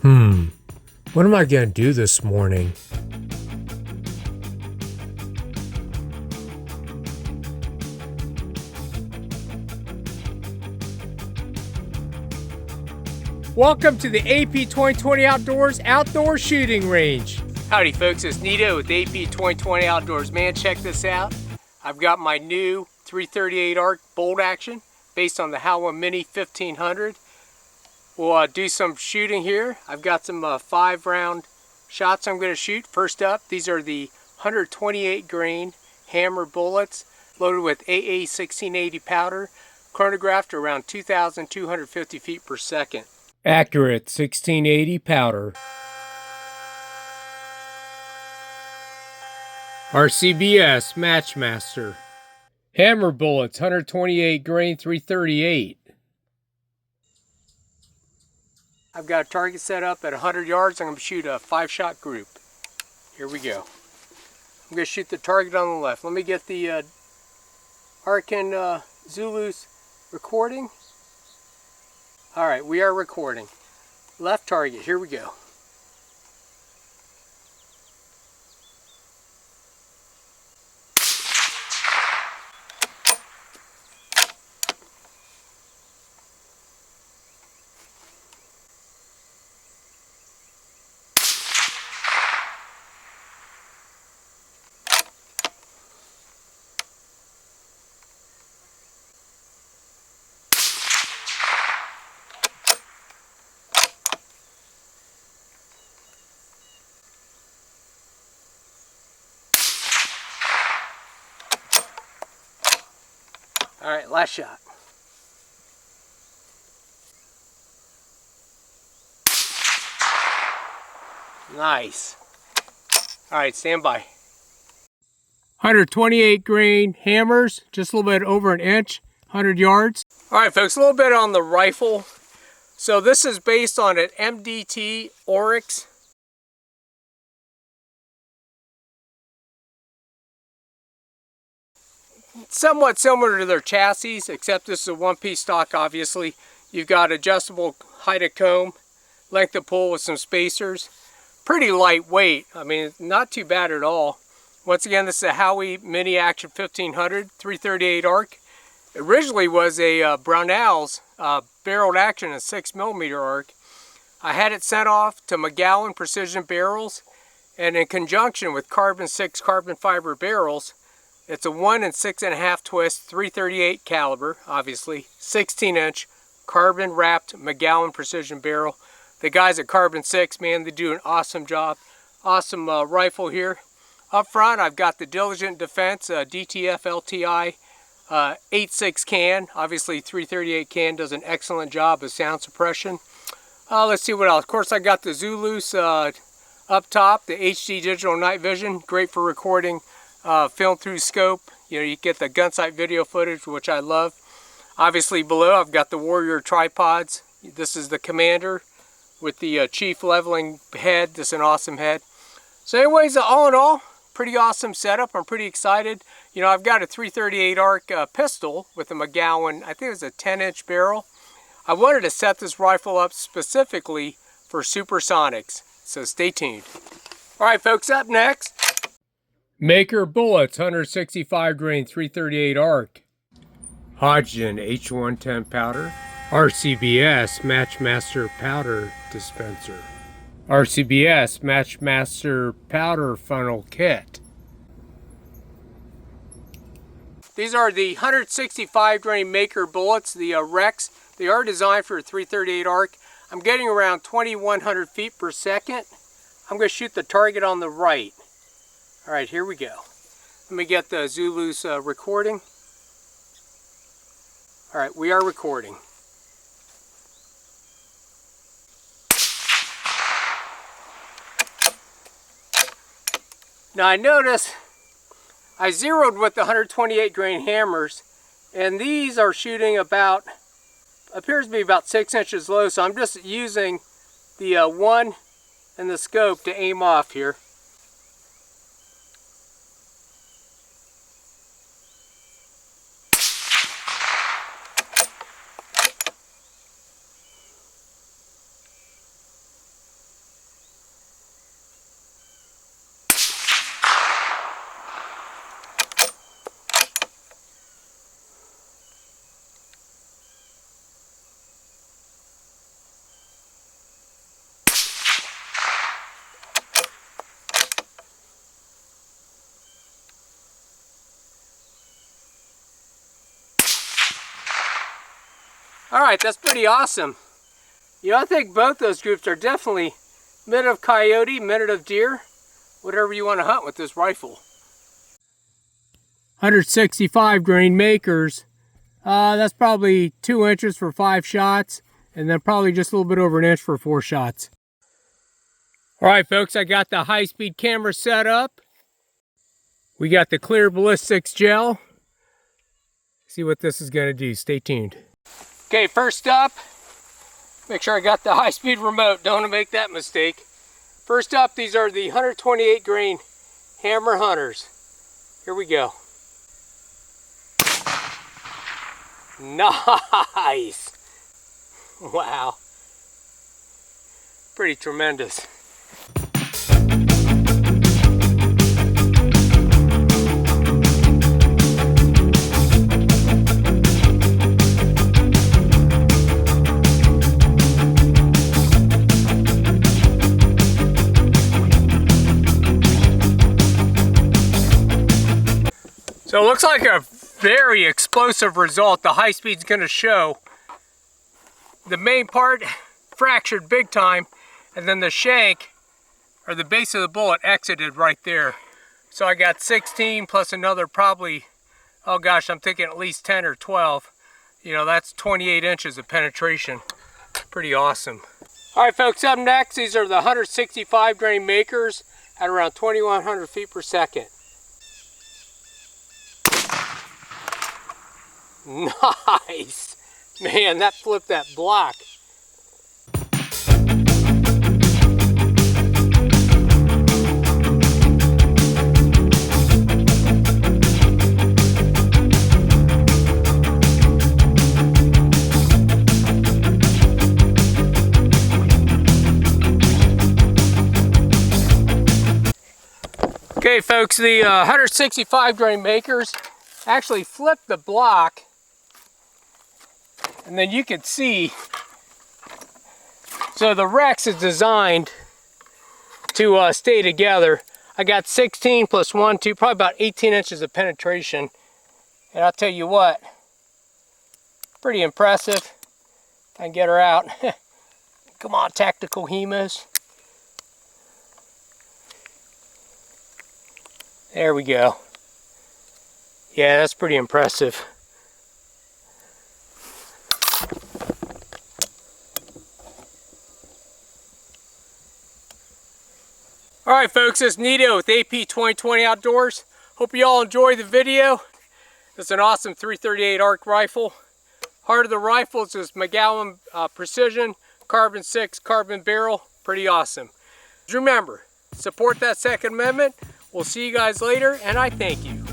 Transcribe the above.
What am I gonna do this morning? Welcome to the AP 2020 Outdoors Outdoor Shooting Range. Howdy folks, it's Nito with AP 2020 Outdoors. Man, check this out. I've got my new 338 ARC bolt action based on the Howland Mini 1500. We'll do some shooting here. I've got some 5-round shots I'm going to shoot. First up, these are the 128 grain hammer bullets loaded with AA 1680 powder, chronographed around 2,250 feet per second. Accurate 1680 powder. RCBS Matchmaster. Hammer bullets, 128 grain 338. I've got a target set up at 100 yards. I'm going to shoot a 5-shot group. Here we go. I'm going to shoot the target on the left. Let me get the ARC and Zulu's recording. Alright, we are recording. Left target, here we go. Alright, last shot. Nice. Alright, stand by. 128 grain hammers, just a little bit over an inch, 100 yards. Alright folks, a little bit on the rifle. So this is based on an MDT Oryx. Somewhat similar to their chassis, except this is a one-piece stock, obviously. You've got adjustable height of comb, length of pull with some spacers. Pretty lightweight. I mean, not too bad at all. Once again, this is a Howie Mini Action 1500 338 ARC. It originally was a Brownell's barreled action, a 6mm ARC. I had it sent off to McGowan Precision Barrels, and in conjunction with carbon 6 carbon fiber barrels, it's a 1 6.5 twist 338 caliber, obviously, 16-inch carbon wrapped McGowan Precision Barrel. The guys at Carbon 6, man, they do an awesome job. Awesome rifle here. Up front, I've got the Diligent Defense DTF LTI 8.6 can. Obviously, 338 can does an excellent job of sound suppression. Let's see what else. Of course, I got the Zulus up top, the HD digital night vision, great for recording film through scope. You know, you get the gun sight video footage, which I love. Obviously below I've got the Warrior tripods. This is the Commander with the Chief leveling head. This is an awesome head. So anyways, all in all, pretty awesome setup. I'm pretty excited. You know, I've got a 338 ARC pistol with a McGowan, I think it was a 10-inch barrel. I wanted to set this rifle up specifically for supersonics, so stay tuned. Alright folks, up next, Maker bullets, 165 grain 338 ARC. Hodgdon H110 powder. RCBS Matchmaster powder dispenser. RCBS Matchmaster powder funnel kit. These are the 165 grain Maker bullets, the Rex. They are designed for a 338 ARC. I'm getting around 2,100 feet per second. I'm going to shoot the target on the right. Alright, here we go. Let me get the Zulu's recording. Alright, we are recording. Now I notice I zeroed with the 128 grain hammers, and these are shooting about, appears to be about 6 inches low, so I'm just using the 1 and the scope to aim off here. Alright, that's pretty awesome. You know, I think both those groups are definitely minute of coyote, minute of deer, whatever you want to hunt with this rifle. 165 grain makers. That's probably 2 inches for 5 shots, and then probably just a little bit over an inch for 4 shots. Alright folks, I got the high-speed camera set up. We got the clear ballistics gel. See what this is going to do. Stay tuned. Okay, first up, make sure I got the high-speed remote. Don't want to make that mistake. First up, these are the 128 grain Hammer Hunters. Here we go. Nice! Wow. Pretty tremendous. So it looks like a very explosive result. The high speed's going to show. The main part fractured big time, and then the shank, or the base of the bullet, exited right there. So I got 16 plus another probably, oh gosh, I'm thinking at least 10 or 12. You know, that's 28 inches of penetration. Pretty awesome. Alright folks, up next, these are the 165 grain makers at around 2,100 feet per second. Nice! Man, that flipped that block. Okay folks, the 165 grain makers actually flipped the block. And then you can see, so the Rex is designed to stay together. I got 16 plus 1, 2, probably about 18 inches of penetration. And I'll tell you what, pretty impressive. If I can get her out. Come on, tactical hemos. There we go. Yeah, that's pretty impressive. Alright folks, this is Nito with AP 2020 Outdoors. Hope you all enjoyed the video. It's an awesome 338 ARC rifle. Heart of the rifle is this McGowan Precision Carbon 6 carbon barrel. Pretty awesome. Remember, support that Second Amendment. We'll see you guys later, and I thank you.